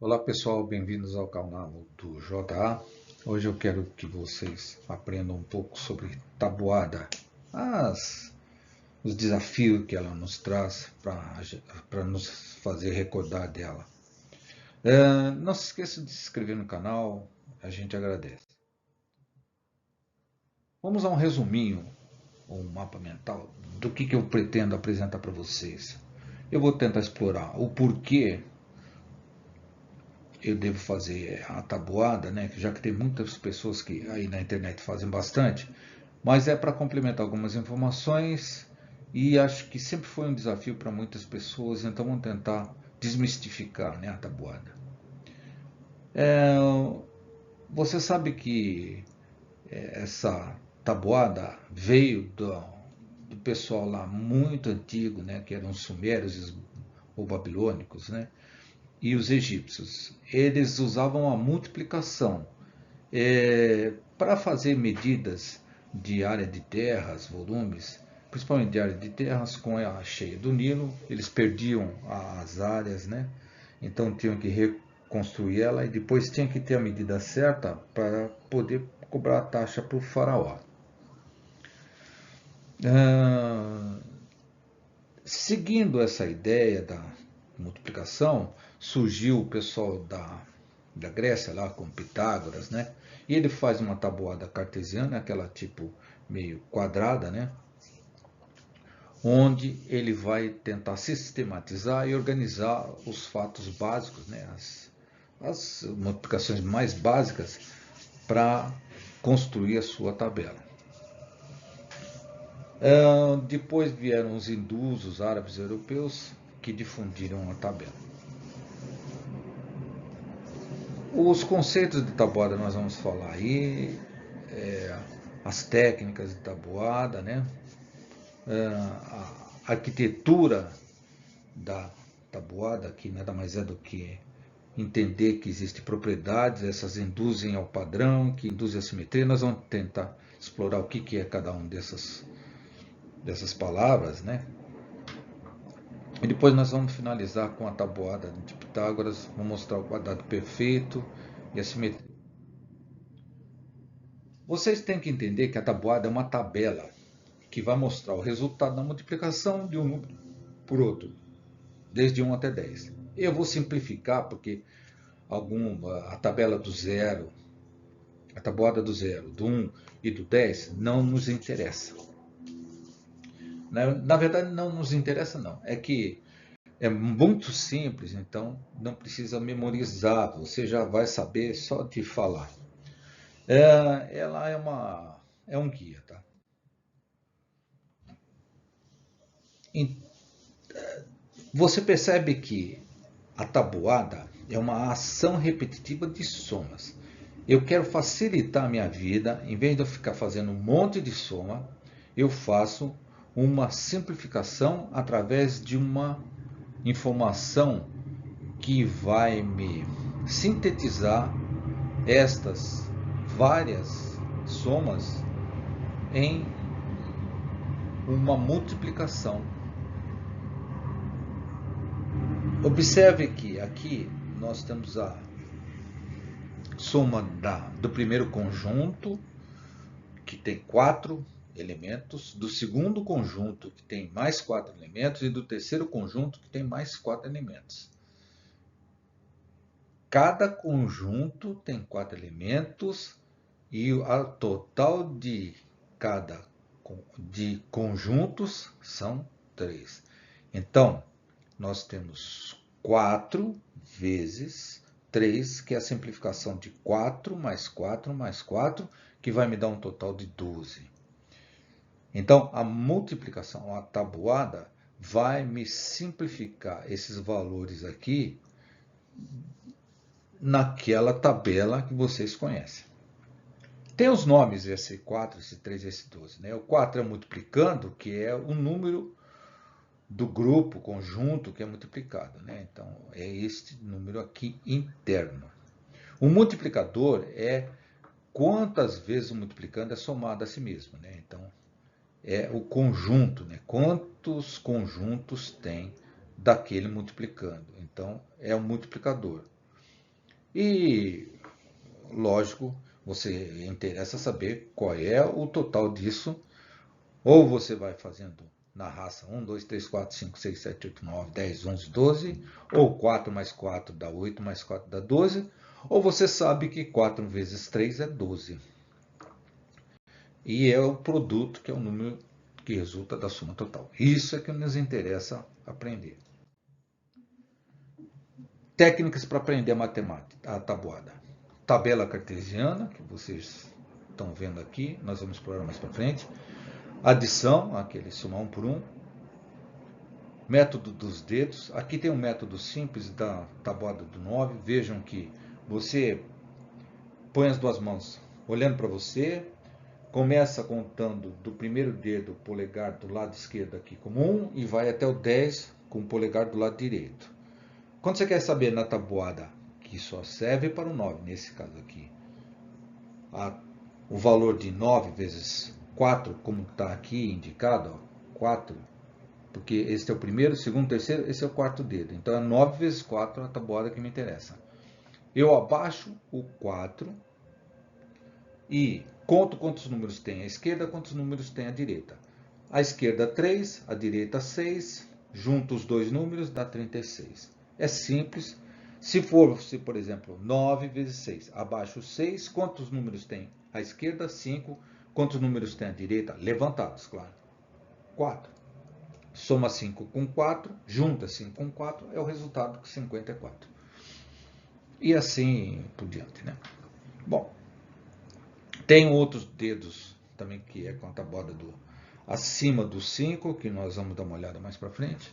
Olá pessoal, bem-vindos ao canal do JA. Hoje eu quero que vocês aprendam um pouco sobre tabuada, os desafios que ela nos traz para nos fazer recordar dela. Não se esqueça de se inscrever no canal, a gente agradece. Vamos a um resuminho, ou um mapa mental, do que eu pretendo apresentar para vocês. Eu vou tentar explorar o porquê eu devo fazer a tabuada, né? Já que tem muitas pessoas que aí na internet fazem bastante, mas é para complementar algumas informações e acho que sempre foi um desafio para muitas pessoas, então vamos tentar desmistificar, né, a tabuada. Você sabe que essa tabuada veio do pessoal lá muito antigo, né, que eram os sumérios ou babilônicos, né, e os egípcios. Eles usavam a multiplicação para fazer medidas de área de terras, volumes, principalmente de área de terras, com a cheia do Nilo, eles perdiam as áreas, né? Então tinham que reconstruir ela e depois tinha que ter a medida certa para poder cobrar a taxa para o faraó. Ah, Seguindo essa ideia da multiplicação, surgiu o pessoal da Grécia lá com Pitágoras, né? E ele faz uma tabuada cartesiana, aquela tipo meio quadrada, né? Onde ele vai tentar sistematizar e organizar os fatos básicos, né? As multiplicações mais básicas para construir a sua tabela. Depois vieram os hindus, os árabes e europeus que difundiram a tabela. Os conceitos de tabuada nós vamos falar aí, as técnicas de tabuada, né? A arquitetura da tabuada, que nada mais é do que entender que existem propriedades, essas induzem ao padrão, que induzem a simetria. Nós vamos tentar explorar o que é cada uma dessas palavras, né? E depois nós vamos finalizar com a tabuada de Pitágoras, vou mostrar o quadrado perfeito e a simetria. Vocês têm que entender que a tabuada é uma tabela que vai mostrar o resultado da multiplicação de um número por outro, desde 1 até 10. Eu vou simplificar porque a tabela do zero, a tabuada do zero, do 1 e do 10 não nos interessa. Na verdade, não nos interessa não. É que é muito simples, então não precisa memorizar, você já vai saber só de falar. Ela é um guia, tá? Você percebe que a tabuada é uma ação repetitiva de somas. Eu quero facilitar a minha vida, em vez de eu ficar fazendo um monte de soma, eu faço uma simplificação através de uma informação que vai me sintetizar estas várias somas em uma multiplicação. Observe que aqui nós temos a soma do primeiro conjunto, que tem 4 elementos, do segundo conjunto, que tem mais 4 elementos, e do terceiro conjunto, que tem mais 4 elementos. Cada conjunto tem 4 elementos e a total de conjuntos são 3. Então, nós temos 4 vezes 3, que é a simplificação de 4 mais 4 mais 4, que vai me dar um total de 12. Então, a multiplicação, a tabuada, vai me simplificar esses valores aqui naquela tabela que vocês conhecem. Tem os nomes, esse 4, esse 3 e esse 12. Né? O 4 é multiplicando, que é o número do grupo, conjunto, que é multiplicado. Né? Então, é este número aqui interno. O multiplicador é quantas vezes o multiplicando é somado a si mesmo. Né? Então, é o conjunto. Né? Quantos conjuntos tem daquele multiplicando. Então, é o multiplicador. E, lógico, você interessa saber qual é o total disso. Ou você vai fazendo na raça 1, 2, 3, 4, 5, 6, 7, 8, 9, 10, 11, 12, ou 4 mais 4 dá 8, mais 4 dá 12, ou você sabe que 4 vezes 3 é 12. E é o produto que é o número que resulta da soma total. Isso é que nos interessa aprender. Técnicas para aprender a matemática, a tabuada. Tabela cartesiana, que vocês estão vendo aqui, nós vamos explorar mais para frente. Adição, aquele somar 1 por 1. Método dos dedos. Aqui tem um método simples da tabuada do 9. Vejam que você põe as duas mãos olhando para você, começa contando do primeiro dedo, polegar do lado esquerdo aqui como 1 e vai até o 10 com o polegar do lado direito. Quando você quer saber na tabuada, que só serve para o 9, nesse caso aqui, o valor de 9 vezes 4, como está aqui indicado, ó, 4, porque esse é o primeiro, segundo, terceiro, esse é o quarto dedo. Então é 9 vezes 4 a tabuada que me interessa. Eu abaixo o 4 e conto quantos números tem à esquerda, quantos números tem à direita. À esquerda 3, à direita 6, junto os dois números dá 36. É simples. Se for, por exemplo, 9 vezes 6, abaixo 6, quantos números tem à esquerda? 5. Quantos números tem à direita? Levantados, claro. 4. Soma 5 com 4, junta 5 com 4, é o resultado de 54. E assim por diante, né? Bom, tem outros dedos também que é com a tabuada acima do 5, que nós vamos dar uma olhada mais para frente.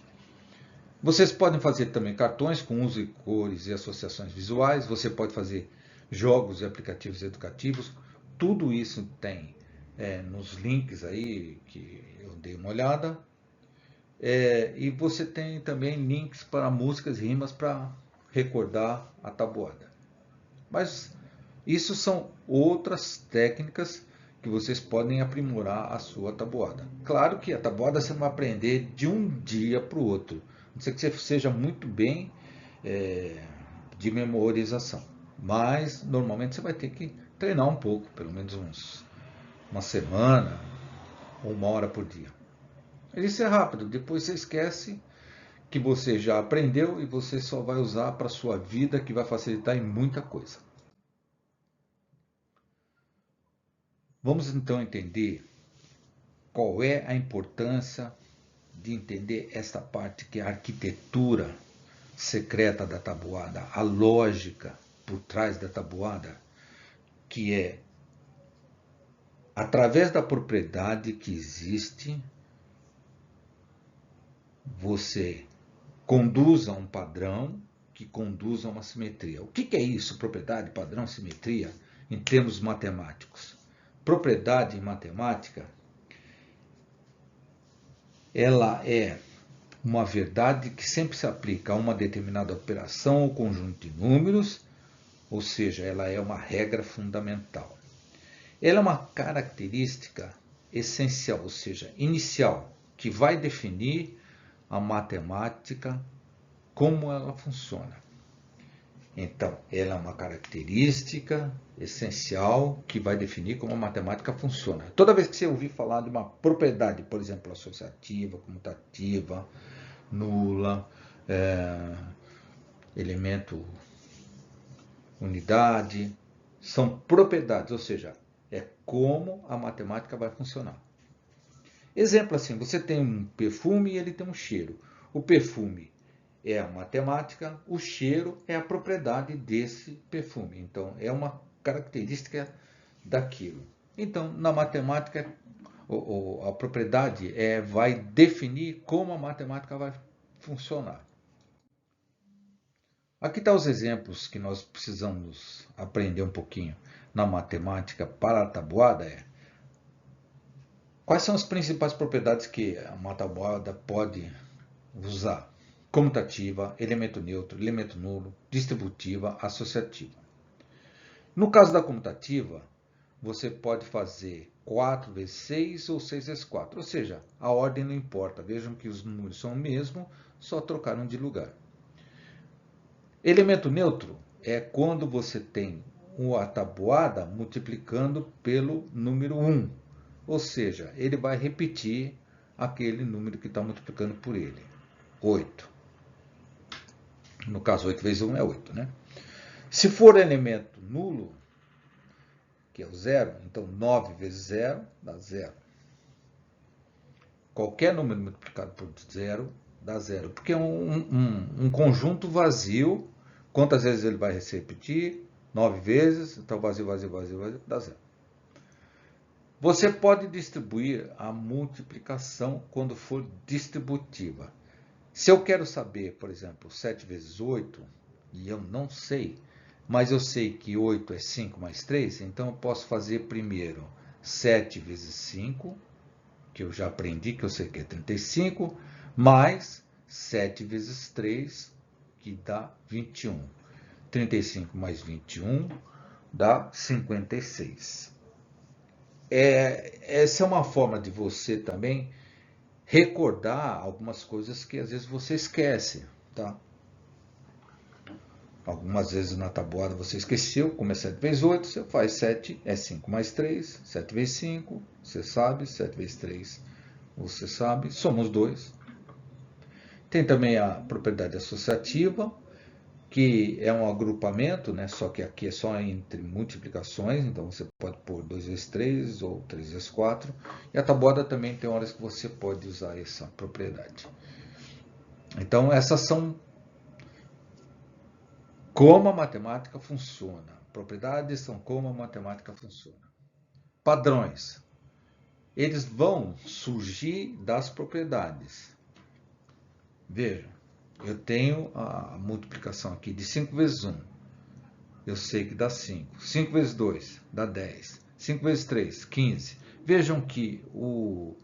Vocês podem fazer também cartões com uso de cores e associações visuais. Você pode fazer jogos e aplicativos educativos. Tudo isso tem nos links aí que eu dei uma olhada. E você tem também links para músicas e rimas para recordar a tabuada. Mas isso são outras técnicas que vocês podem aprimorar a sua tabuada. Claro que a tabuada você não vai aprender de um dia para o outro. Não sei que você seja muito bem de memorização. Mas normalmente você vai ter que treinar um pouco, pelo menos uma semana ou 1 hora por dia. Isso é rápido, depois você esquece que você já aprendeu e você só vai usar para a sua vida, que vai facilitar em muita coisa. Vamos então entender qual é a importância de entender esta parte que é a arquitetura secreta da tabuada, a lógica por trás da tabuada, que é através da propriedade que existe, você conduz a um padrão que conduz a uma simetria. O que é isso, propriedade, padrão, simetria, em termos matemáticos? Propriedade em matemática, ela é uma verdade que sempre se aplica a uma determinada operação ou conjunto de números, ou seja, ela é uma regra fundamental. Ela é uma característica essencial, ou seja, inicial, que vai definir a matemática, como ela funciona. Então, ela é uma característica essencial que vai definir como a matemática funciona. Toda vez que você ouvir falar de uma propriedade, por exemplo, associativa, comutativa, nula, elemento unidade, são propriedades, ou seja, é como a matemática vai funcionar. Exemplo assim, você tem um perfume e ele tem um cheiro. O perfume é a matemática, o cheiro é a propriedade desse perfume. Então, é uma característica daquilo. Então, na matemática, a propriedade vai definir como a matemática vai funcionar. Aqui estão os exemplos que nós precisamos aprender um pouquinho na matemática para a tabuada. Quais são as principais propriedades que uma tabuada pode usar? Comutativa, elemento neutro, elemento nulo, distributiva, associativa. No caso da comutativa, você pode fazer 4 vezes 6 ou 6 vezes 4, ou seja, a ordem não importa. Vejam que os números são o mesmo, só trocaram de lugar. Elemento neutro é quando você tem a tabuada multiplicando pelo número 1. Ou seja, ele vai repetir aquele número que está multiplicando por ele. 8. No caso, 8 vezes 1 é 8, né? Se for elemento nulo, que é o 0, então 9 vezes 0 dá 0. Qualquer número multiplicado por 0 dá 0, porque é um conjunto vazio. Quantas vezes ele vai se repetir? 9 vezes, então vazio, vazio, vazio, vazio, dá 0. Você pode distribuir a multiplicação quando for distributiva. Se eu quero saber, por exemplo, 7 vezes 8, e eu não sei, mas eu sei que 8 é 5 mais 3, então eu posso fazer primeiro 7 vezes 5, que eu já aprendi, que eu sei que é 35, mais 7 vezes 3, que dá 21. 35 mais 21 dá 56. Essa é uma forma de você também recordar algumas coisas que às vezes você esquece, tá? Algumas vezes na tabuada você esqueceu, como é 7 vezes 8, você faz 7, é 5 mais 3, 7 vezes 5, você sabe, 7 vezes 3, você sabe, somos 2. Tem também a propriedade associativa, que é um agrupamento, né? Só que aqui é só entre multiplicações, então você pode pôr 2 vezes 3 ou 3 vezes 4. E a tabuada também tem horas que você pode usar essa propriedade. Então, essas são como a matemática funciona. Propriedades são como a matemática funciona. Padrões. Eles vão surgir das propriedades. Veja, eu tenho a multiplicação aqui de 5 vezes 1. Eu sei que dá 5. 5 vezes 2 dá 10. 5 vezes 3, 15. Vejam que o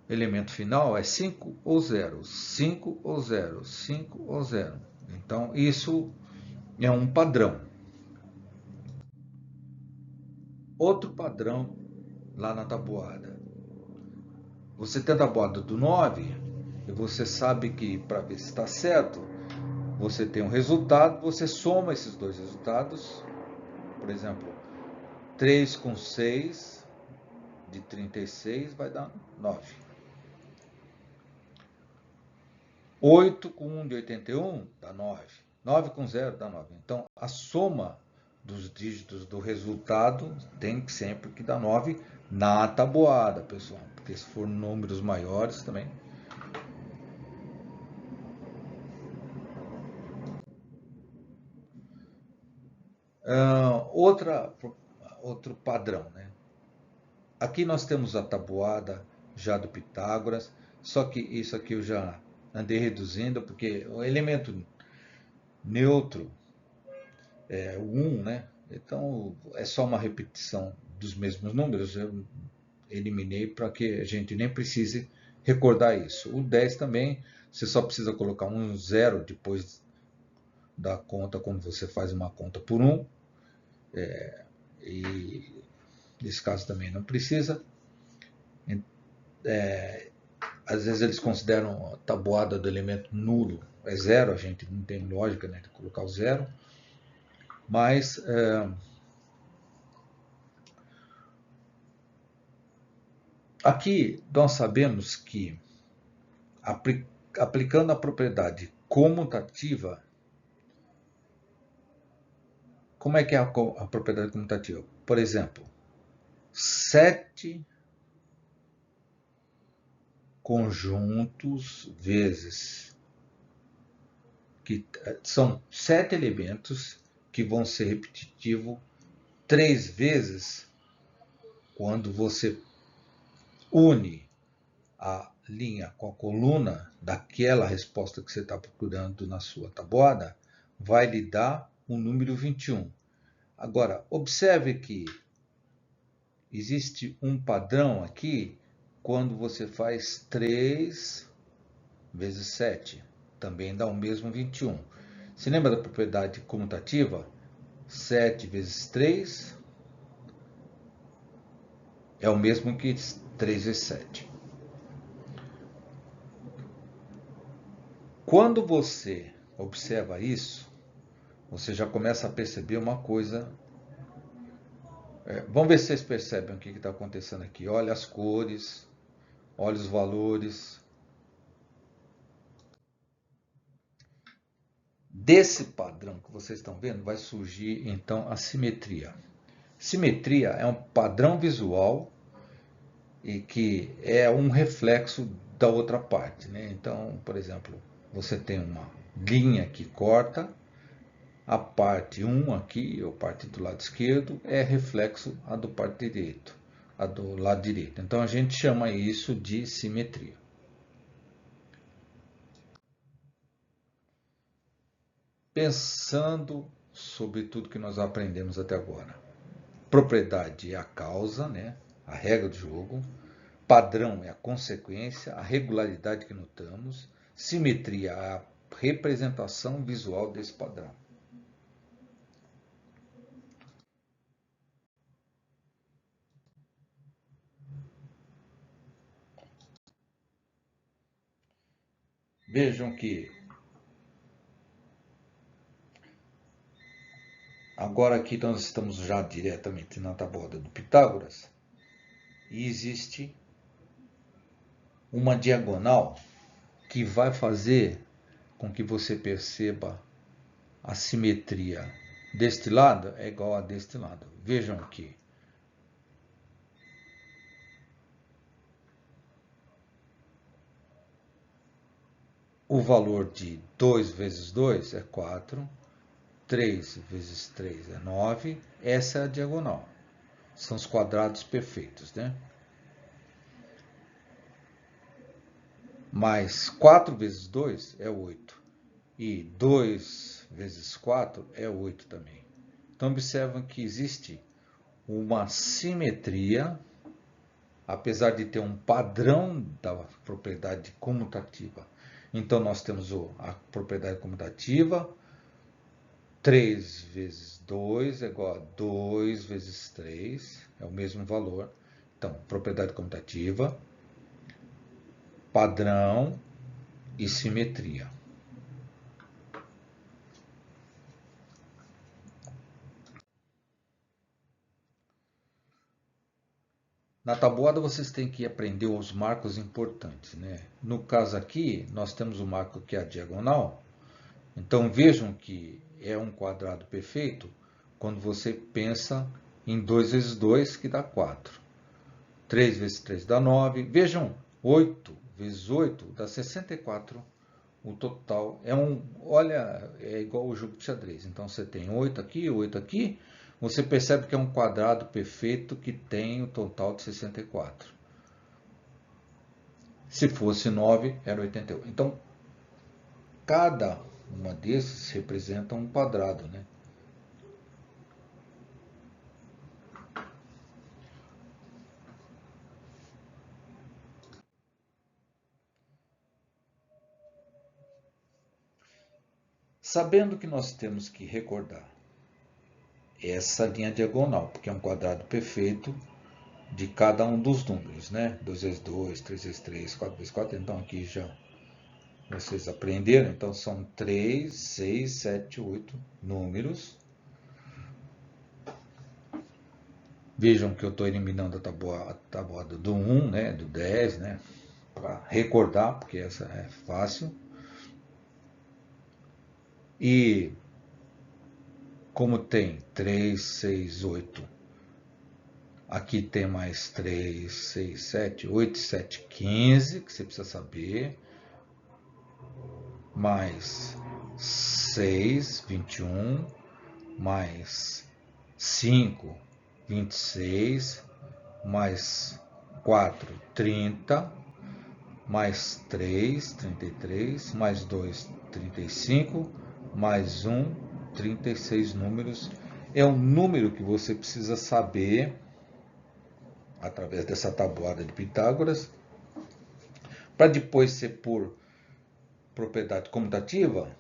elemento final é 5 ou 0. 5 ou 0. 5 ou 0. Então, isso é um padrão. Outro padrão lá na tabuada. Você tem a tabuada do 9 e você sabe que para ver se está certo, você tem um resultado, você soma esses dois resultados. Por exemplo, 3 com 6 de 36 vai dar 9. 8 com 1 de 81 dá 9. 9 com 0 dá 9. Então, a soma dos dígitos do resultado tem sempre que dar 9 na tabuada, pessoal. Porque se for números maiores também. Outro padrão, né? Aqui nós temos a tabuada já do Pitágoras, só que isso aqui eu já andei reduzindo, porque o elemento neutro é o 1, né? Então é só uma repetição dos mesmos números, eu eliminei para que a gente nem precise recordar isso. O 10 também, você só precisa colocar um 0 depois da conta, quando você faz uma conta por 1. E nesse caso também não precisa. Às vezes eles consideram a tabuada do elemento nulo é 0, a gente não tem lógica, né, de colocar o 0. Mas aqui nós sabemos que aplicando a propriedade comutativa, como é que é a propriedade comutativa? Por exemplo, 7 conjuntos vezes, que são 7 elementos que vão ser repetitivos 3 vezes quando você une a linha com a coluna daquela resposta que você está procurando na sua tabuada, vai lhe dar o número 21. Agora, observe que existe um padrão aqui quando você faz 3 vezes 7. Também dá o mesmo 21. Se lembra da propriedade comutativa? 7 vezes 3 é o mesmo que 3 vezes 7. Quando você observa isso, você já começa a perceber uma coisa. Vamos ver se vocês percebem o que está acontecendo aqui. Olha as cores, olha os valores. Desse padrão que vocês estão vendo, vai surgir então a simetria. Simetria é um padrão visual e que é um reflexo da outra parte, né? Então, por exemplo, você tem uma linha que corta, a parte 1 aqui, ou parte do lado esquerdo, é reflexo a do parte direito, a do lado direito. Então a gente chama isso de simetria. Pensando sobre tudo que nós aprendemos até agora. Propriedade é a causa, né? A regra do jogo. Padrão é a consequência, a regularidade que notamos. Simetria é a representação visual desse padrão. Vejam que agora aqui nós estamos já diretamente na tabuada do Pitágoras e existe uma diagonal que vai fazer com que você perceba a simetria deste lado é igual a deste lado. Vejam aqui. O valor de 2 vezes 2 é 4, 3 vezes 3 é 9, essa é a diagonal. São os quadrados perfeitos, né? Mais 4 vezes 2 é 8. E 2 vezes 4 é 8 também. Então, observam que existe uma simetria, apesar de ter um padrão da propriedade comutativa. Então, nós temos a propriedade comutativa, 3 vezes 2 é igual a 2 vezes 3, é o mesmo valor. Então, propriedade comutativa, padrão e simetria. Na tabuada vocês têm que aprender os marcos importantes, né? No caso aqui, nós temos o marco que é a diagonal. Então vejam que é um quadrado perfeito quando você pensa em 2 vezes 2, que dá 4. 3 vezes 3 dá 9. Vejam, 8 vezes 8 dá 64. O total olha, é igual ao jogo de xadrez. Então você tem 8 aqui, 8 aqui. Você percebe que é um quadrado perfeito que tem o total de 64. Se fosse 9, era 88. Então, cada uma desses representa um quadrado, né? Sabendo que nós temos que recordar essa linha diagonal, porque é um quadrado perfeito de cada um dos números, né? 2 vezes 2, 3 vezes 3, 4 vezes 4. Então aqui já vocês aprenderam. Então são 3, 6, 7, 8 números. Vejam que eu estou eliminando a tabuada do 1, né? Do 10, né? Para recordar, porque essa é fácil. E como tem 3, 6, 8, aqui tem mais 3, 6, 7, 8, 7, 15, que você precisa saber. Mais 6, 21, mais 5, 26, mais 4, 30, mais 3, 33, mais 2, 35, mais 1, 36 números. É um número que você precisa saber através dessa tabuada de Pitágoras, para depois ser por propriedade comutativa,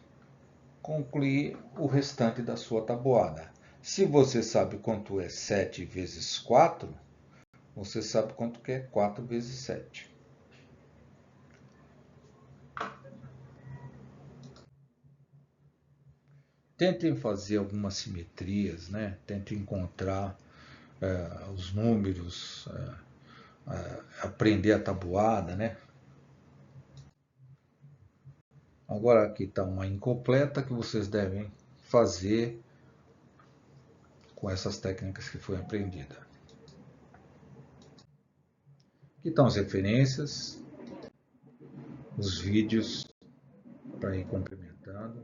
concluir o restante da sua tabuada. Se você sabe quanto é 7 vezes 4, você sabe quanto que é 4 vezes 7. tentem fazer algumas simetrias, né? Tentem encontrar os números, aprender a tabuada, né? Agora aqui está uma incompleta que vocês devem fazer com essas técnicas que foi aprendida. Aqui estão as referências, os vídeos para ir complementando,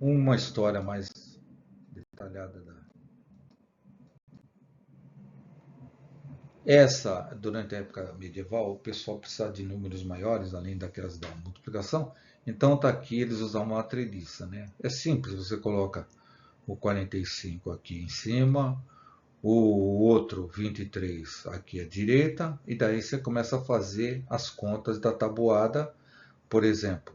uma história mais detalhada durante a época medieval, o pessoal precisava de números maiores, além daquelas da multiplicação. Então está aqui, eles usavam uma treliça, né? É simples, você coloca o 45 aqui em cima, o outro 23 aqui à direita, e daí você começa a fazer as contas da tabuada. Por exemplo,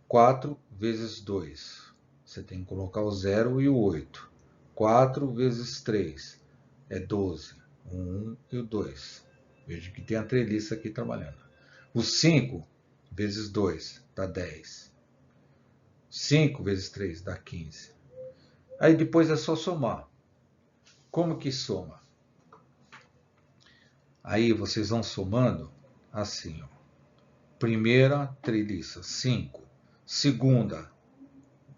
4 vezes 2, você tem que colocar o 0 e o 8. 4 vezes 3 é 12, o 1 e o 2. Veja que tem a treliça aqui trabalhando. O 5 vezes 2 dá 10. 5 vezes 3 dá 15. Aí depois é só somar. Como que soma? Aí vocês vão somando assim, ó. Primeira treliça, 5. Segunda,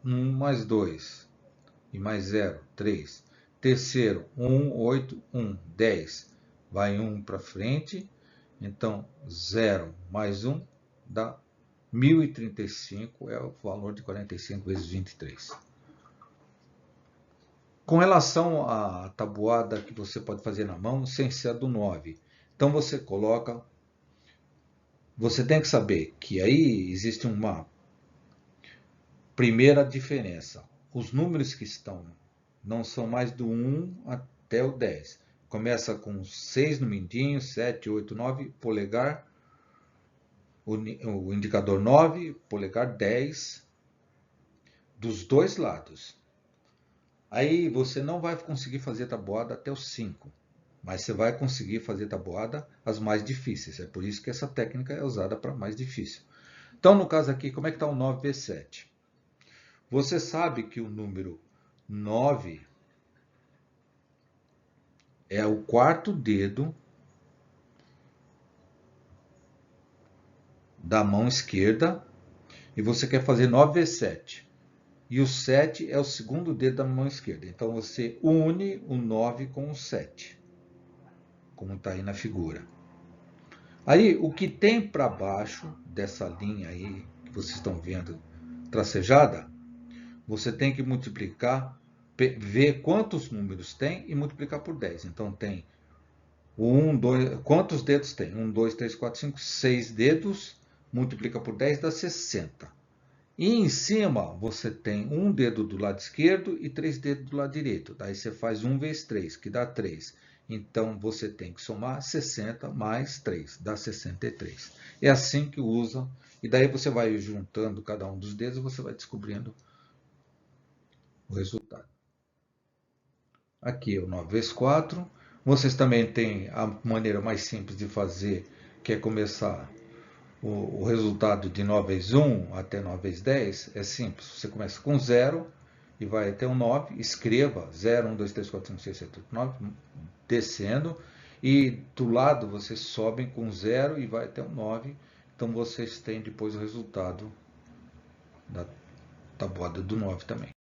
1 mais 2 e mais 0, 3. Terceiro, 1, 8, 1, 10. Vai 1 para frente, então 0 mais 1 dá 1035, é o valor de 45 vezes 23. Com relação à tabuada que você pode fazer na mão, sem ser a do 9. Então você coloca, você tem que saber que aí existe uma primeira diferença. Os números que estão não são mais do 1 até o 10. Começa com 6 no mindinho, 7, 8, 9, polegar, o indicador 9, polegar 10, dos dois lados. Aí você não vai conseguir fazer tabuada até o 5, mas você vai conseguir fazer tabuada as mais difíceis. É por isso que essa técnica é usada para mais difícil. Então, no caso aqui, como é que está o 9 vezes 7? Você sabe que o número 9 é o quarto dedo da mão esquerda e você quer fazer 9 vezes 7. E o 7 é o segundo dedo da mão esquerda. Então você une o 9 com o 7, como está aí na figura. Aí o que tem para baixo dessa linha aí que vocês estão vendo tracejada, você tem que multiplicar, ver quantos números tem e multiplicar por 10. Então tem o 1, 2, quantos dedos tem? 1, 2, 3, 4, 5, 6 dedos, multiplica por 10 dá 60. E em cima você tem um dedo do lado esquerdo e 3 dedos do lado direito. Daí você faz 1 vezes 3, que dá 3. Então você tem que somar 60 mais 3, dá 63. É assim que usa. E daí você vai juntando cada um dos dedos e você vai descobrindo o resultado. Aqui é o 9 vezes 4. Vocês também têm a maneira mais simples de fazer, que é começar o resultado de 9 vezes 1 até 9 vezes 10. É simples. Você começa com 0 e vai até o 9. Escreva 0, 1, 2, 3, 4, 5, 6, 7, 8, 9, descendo. E do lado vocês sobem com 0 e vai até o 9. Então vocês têm depois o resultado da tabuada do 9 também.